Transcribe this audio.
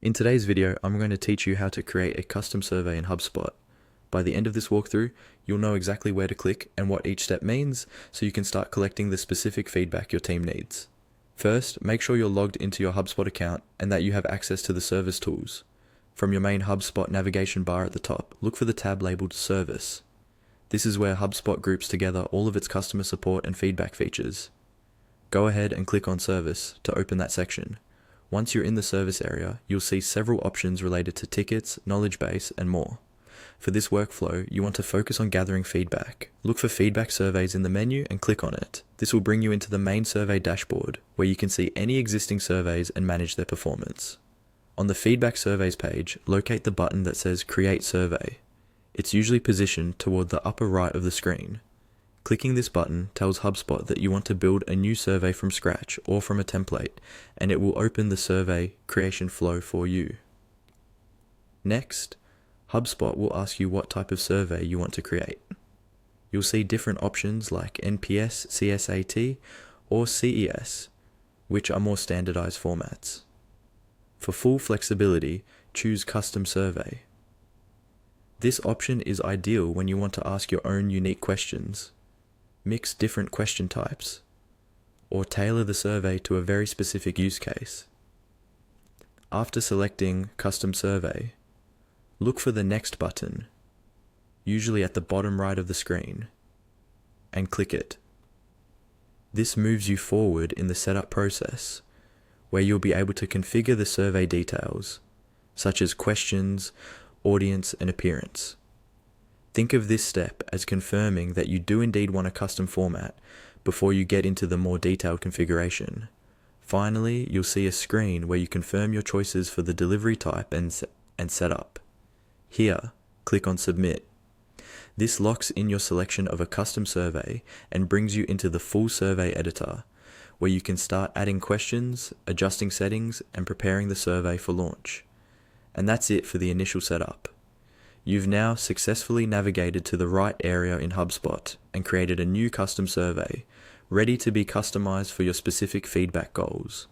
In today's video, I'm going to teach you how to create a custom survey in HubSpot. By the end of this walkthrough, you'll know exactly where to click and what each step means, so you can start collecting the specific feedback your team needs. First, make sure you're logged into your HubSpot account and that you have access to the service tools. From your main HubSpot navigation bar at the top, look for the tab labeled Service. This is where HubSpot groups together all of its customer support and feedback features. Go ahead and click on Service to open that section. Once you're in the service area, you'll see several options related to tickets, knowledge base, and more. For this workflow, you want to focus on gathering feedback. Look for feedback surveys in the menu and click on it. This will bring you into the main survey dashboard, where you can see any existing surveys and manage their performance. On the feedback surveys page, locate the button that says Create Survey. It's usually positioned toward the upper right of the screen. Clicking this button tells HubSpot that you want to build a new survey from scratch or from a template, and it will open the survey creation flow for you. Next, HubSpot will ask you what type of survey you want to create. You'll see different options like NPS, CSAT, or CES, which are more standardized formats. For full flexibility, choose Custom Survey. This option is ideal when you want to ask your own unique questions, mix different question types, or tailor the survey to a very specific use case. After selecting Custom Survey, look for the Next button, usually at the bottom right of the screen, and click it. This moves you forward in the setup process, where you'll be able to configure the survey details, such as questions, audience, and appearance. Think of this step as confirming that you do indeed want a custom format before you get into the more detailed configuration. Finally, you'll see a screen where you confirm your choices for the delivery type and setup. Here, click on Submit. This locks in your selection of a custom survey and brings you into the full survey editor, where you can start adding questions, adjusting settings, and preparing the survey for launch. And that's it for the initial setup. You've now successfully navigated to the right area in HubSpot and created a new custom survey, ready to be customized for your specific feedback goals.